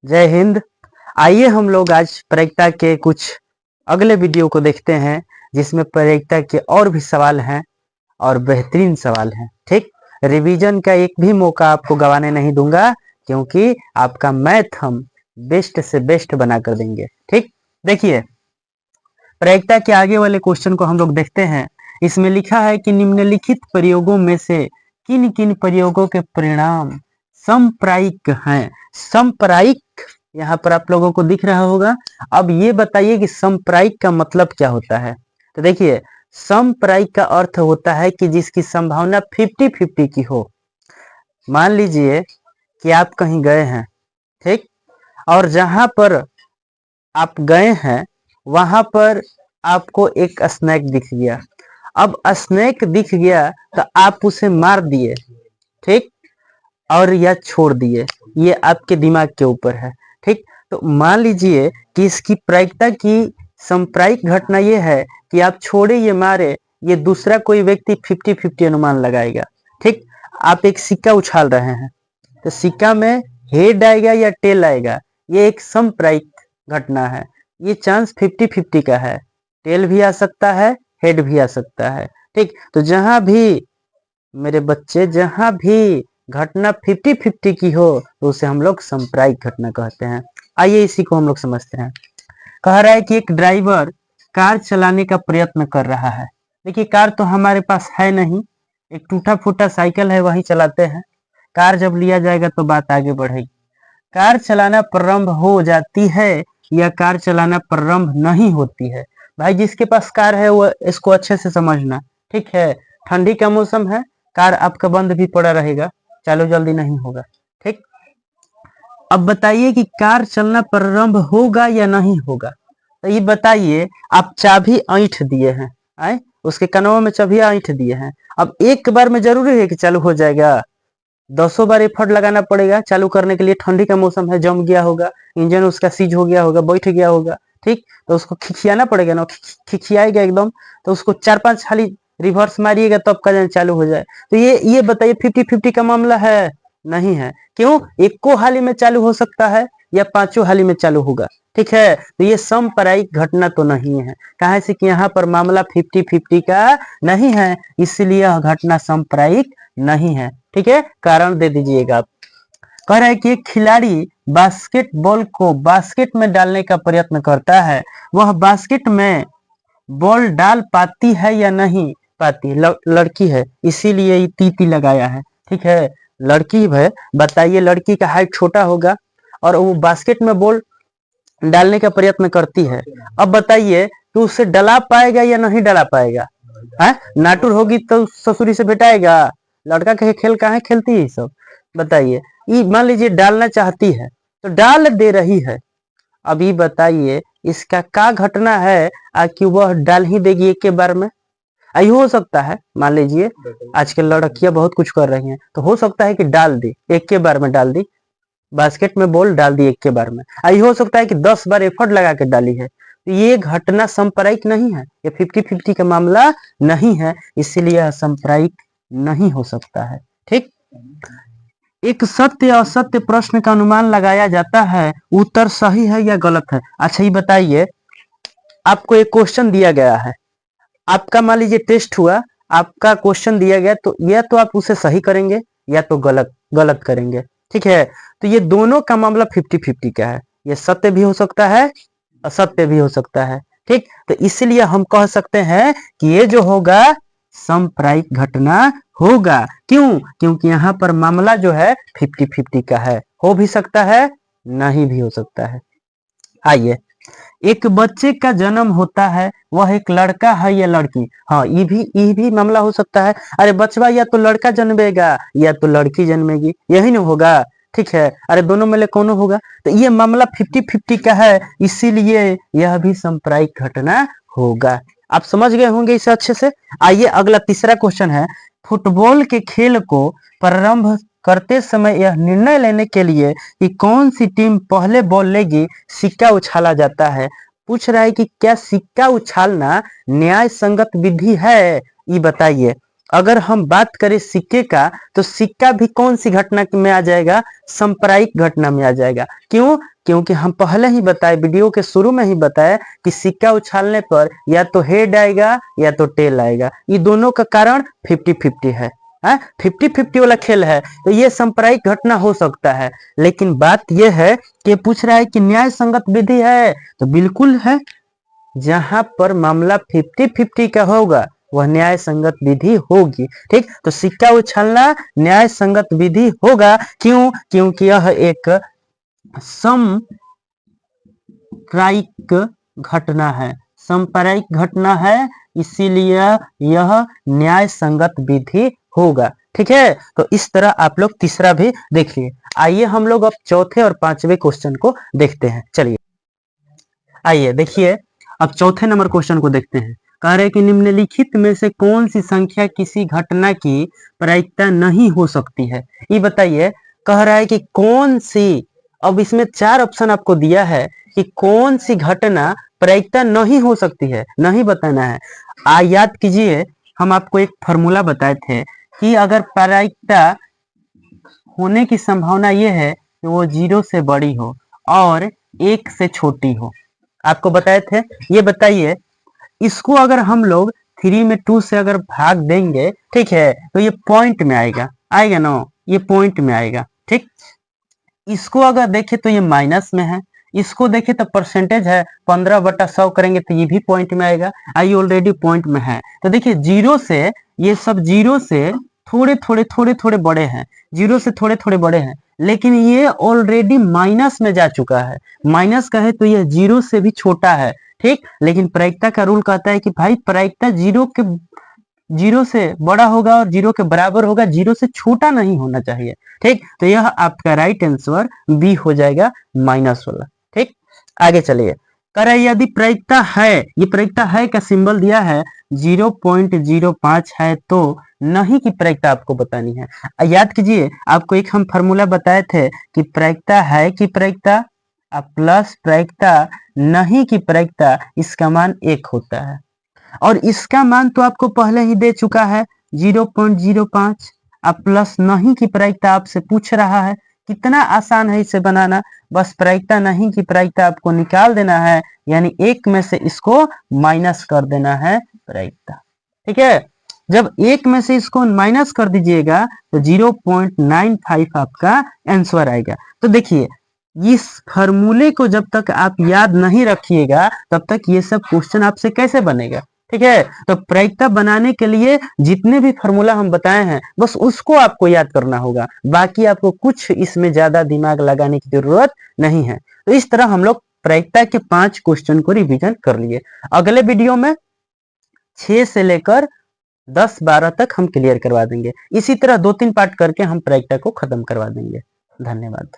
जय हिंद। आइए हम लोग आज प्रायिकता के कुछ अगले वीडियो को देखते हैं, जिसमें प्रायिकता के और भी सवाल हैं और बेहतरीन सवाल हैं। ठीक, रिवीजन का एक भी मौका आपको गंवाने नहीं दूंगा, क्योंकि आपका मैथ हम बेस्ट से बेस्ट बना कर देंगे। ठीक, देखिए प्रायिकता के आगे वाले क्वेश्चन को हम लोग देखते हैं। इसमें लिखा है कि निम्नलिखित प्रयोगों में से किन किन प्रयोगों के परिणाम समप्रायिक हैं। समप्रायिक यहाँ पर आप लोगों को दिख रहा होगा। अब ये बताइए कि समप्रायिक का मतलब क्या होता है। तो देखिए, समप्रायिक का अर्थ होता है कि जिसकी संभावना 50-50 की हो। मान लीजिए कि आप कहीं गए हैं, ठीक, और जहां पर आप गए हैं वहां पर आपको एक स्नेक दिख गया। अब स्नेक दिख गया तो आप उसे मार दिए, ठीक, और या छोड़ दिए। ये आपके दिमाग के ऊपर है। ठीक, तो मान लीजिए कि इसकी प्रायिकता की संप्रायिक घटना ये है कि आप छोड़े ये मारे, ये दूसरा कोई व्यक्ति 50-50 अनुमान लगाएगा। ठीक, आप एक सिक्का उछाल रहे हैं तो सिक्का में हेड आएगा या टेल आएगा, ये एक समप्रायिक घटना है। ये चांस 50-50 का है, टेल भी आ सकता है, हेड भी आ सकता है। ठीक, तो जहां भी मेरे बच्चे, जहां भी घटना 50-50 की हो तो उसे हम लोग समप्रायिक घटना कहते हैं। आइए इसी को हम लोग समझते हैं। कह रहा है कि एक ड्राइवर कार चलाने का प्रयत्न कर रहा है। देखिए, कार तो हमारे पास है नहीं, एक टूटा फूटा साइकिल है, वही चलाते हैं। कार जब लिया जाएगा तो बात आगे बढ़ेगी। कार चलाना प्रारंभ हो जाती है या कार चलाना प्रारंभ नहीं होती है। भाई जिसके पास कार है वो इसको अच्छे से समझना। ठीक है, ठंडी का मौसम है, कार आपका बंद भी पड़ा रहेगा, चालू जल्दी नहीं होगा। ठीक, अब बताइए कि कार चलना प्रारंभ होगा या नहीं होगा। तो ये बताइए, आप चाबी ऐंठ दिए हैं, आए उसके कनों में चाबी ऐंठ दिए हैं। अब एक बार में जरूरी है कि चालू हो जाएगा? 10 बार एफर्ट लगाना पड़ेगा चालू करने के लिए। ठंडी का मौसम है, जम गया होगा, इंजन उसका सीज हो गया होगा, बैठ गया होगा। ठीक, तो उसको खिखियाना पड़ेगा ना, खिखियाएगा एकदम, तो उसको 4-5 खाली रिवर्स मारिएगा तब का जान चालू हो जाए। तो ये बताइए 50-50 का मामला है? नहीं है। क्यों? एको हाली में चालू हो सकता है या पांचों हाली में चालू होगा। ठीक है, तो ये समप्रायिक घटना तो नहीं है। कहा से कि यहाँ पर मामला 50-50 का नहीं है, इसलिए यह घटना समप्रायिक नहीं है। ठीक है, कारण दे दीजिएगा आप। कह रहा है कि एक खिलाड़ी बास्केटबॉल को बास्केट में डालने का प्रयत्न करता है, वह बास्केट में बॉल डाल पाती है या नहीं पाती। लड़की है इसीलिए ये तीती लगाया है। ठीक है, लड़की है, बताइए लड़की का हाइट छोटा होगा और वो बास्केट में बॉल डालने का प्रयत्न करती है। अब बताइए कि उसे डला पाएगा या नहीं डला पाएगा? है, नाटुर होगी तो ससुरी से भेटाएगा। लड़का के खेल कहाँ खेलती है सब, बताइए। ये मान लीजिए डालना चाहती है तो डाल दे रही है। अब ये बताइए इसका क्या घटना है कि वह डाल ही देगी एक के बार में? आई हो सकता है, मान लीजिए आजकल लड़कियां बहुत कुछ कर रही हैं, तो हो सकता है कि डाल दी, एक के बार में डाल दी, बास्केट में बॉल डाल दी एक के बार में। आई हो सकता है कि 10 बार एफर्ट लगा के डाली है। तो ये घटना सांप्रदायिक नहीं है, ये 50-50 का मामला नहीं है, इसीलिए यह सांप्रदायिक नहीं हो सकता है। ठीक, एक सत्य असत्य प्रश्न का अनुमान लगाया जाता है, उत्तर सही है या गलत है। अच्छा ये बताइए, आपको एक क्वेश्चन दिया गया है, आपका मान लीजिए टेस्ट हुआ, आपका क्वेश्चन दिया गया, तो या तो आप उसे सही करेंगे या तो गलत गलत करेंगे। ठीक है, तो ये दोनों का मामला 50-50 का है, ये सत्य भी हो सकता है, असत्य भी हो सकता है। ठीक, तो इसलिए हम कह सकते हैं कि ये जो होगा सांप्रदायिक घटना होगा। क्यों? क्योंकि यहाँ पर मामला जो है 50-50 का है, हो भी सकता है, नहीं भी हो सकता है। आइए, एक बच्चे का जन्म होता है, वह एक लड़का है या लड़की? हाँ, ये भी मामला हो सकता है। अरे बचवा या तो लड़का जन्मेगा या तो लड़की जन्मेगी, यही ना होगा। ठीक है, अरे दोनों में से कौन होगा? तो ये मामला 50-50 का है, इसीलिए यह भी सांप्रदायिक घटना होगा। आप समझ गए होंगे इसे अच्छे से। आइए अगला तीसरा क्वेश्चन है, फुटबॉल के खेल को प्रारंभ करते समय यह निर्णय लेने के लिए कि कौन सी टीम पहले बॉल लेगी सिक्का उछाला जाता है। पूछ रहा है कि क्या सिक्का उछालना न्याय संगत विधि है, ये बताइए। अगर हम बात करें सिक्के का, तो सिक्का भी कौन सी घटना में आ जाएगा? सांप्रदायिक घटना में आ जाएगा। क्यों? क्योंकि हम पहले ही बताए, वीडियो के शुरू में ही बताया कि सिक्का उछालने पर या तो हेड आएगा या तो टेल आएगा। ये दोनों का कारण 50-50 है। 50-50 वाला खेल है, तो ये सांप्रदायिक घटना हो सकता है। लेकिन बात यह है कि पूछ रहा है कि न्याय संगत विधि है, तो बिल्कुल है। जहां पर मामला 50-50 का होगा वह न्याय संगत विधि होगी। ठीक, तो सिक्का उछलना न्याय संगत विधि होगा। क्यों? क्योंकि यह एक सांप्रदायिक घटना है, सांप्रदायिक घटना है, इसीलिए यह न्याय संगत विधि होगा। ठीक है, तो इस तरह आप लोग तीसरा भी देखिए। आइए हम लोग अब चौथे और पांचवें क्वेश्चन को देखते हैं। चलिए आइए देखिए, अब चौथे नंबर क्वेश्चन को देखते हैं। कह रहे कि निम्नलिखित में से कौन सी संख्या किसी घटना की प्रायिकता नहीं हो सकती है? ये बताइए। कह रहा है कि कौन सी, अब इसमें 4 ऑप्शन आपको दिया है कि कौन सी घटना प्रायिकता नहीं हो सकती है, नहीं बताना है। याद कीजिए, हम आपको एक फॉर्मूला बताए थे कि अगर प्रायिकता होने की संभावना यह है कि वो 0 से बड़ी हो और 1 से छोटी हो। आपको बताए थे। ये बताइए, इसको अगर हम लोग 3 में 2 से अगर भाग देंगे, ठीक है, तो ये पॉइंट में आएगा, आएगा ना, ये पॉइंट में आएगा। ठीक, इसको अगर देखें तो ये माइनस में है, इसको देखें तो परसेंटेज है, 15/100 करेंगे तो ये भी पॉइंट में आएगा। आई ऑलरेडी पॉइंट में है, तो देखिए 0 से, ये सब 0 से थोड़े थोड़े बड़े हैं, 0 से थोड़े थोड़े बड़े हैं, लेकिन ये ऑलरेडी माइनस में जा चुका है। माइनस का है तो ये 0 से भी छोटा है। ठीक, लेकिन प्रायिकता का रूल कहता है कि भाई प्रायिकता 0 से बड़ा होगा और 0 के बराबर होगा, 0 से छोटा नहीं होना चाहिए। ठीक, तो यह आपका राइट आंसर बी हो जाएगा, माइनस वाला। ठीक, आगे चलिए। कह रहा है यदि प्रायिकता है, ये प्रायिकता है का सिंबल दिया है, 0.05 है, तो नहीं की प्रायिकता आपको बतानी है। याद कीजिए, आपको एक हम फार्मूला बताए थे कि प्रायिकता है की प्रायिकता प्लस प्रायिकता नहीं की प्रायिकता, इसका मान 1 होता है। और इसका मान तो आपको पहले ही दे चुका है 0.05। अब प्लस नहीं की प्रायिकता आपसे पूछ रहा है। कितना आसान है इसे बनाना, बस प्रायिकता नहीं की प्रायिकता आपको निकाल देना है, यानी 1 में से इसको माइनस कर देना है प्रायिकता। ठीक है, जब 1 में से इसको माइनस कर दीजिएगा तो 0.95 आपका आंसर आएगा। तो देखिए, इस फॉर्मूले को जब तक आप याद नहीं रखिएगा तब तक ये सब क्वेश्चन आपसे कैसे बनेगा? ठीक है, तो प्रायिकता बनाने के लिए जितने भी फॉर्मूला हम बताए हैं बस उसको आपको याद करना होगा, बाकी आपको कुछ इसमें ज्यादा दिमाग लगाने की जरूरत नहीं है। तो इस तरह हम लोग प्रायिकता के 5 क्वेश्चन को रिवीजन कर लिए। अगले वीडियो में 6 से लेकर 10-12 तक हम क्लियर करवा देंगे। इसी तरह 2-3 पार्ट करके हम प्रायिकता को खत्म करवा देंगे। धन्यवाद।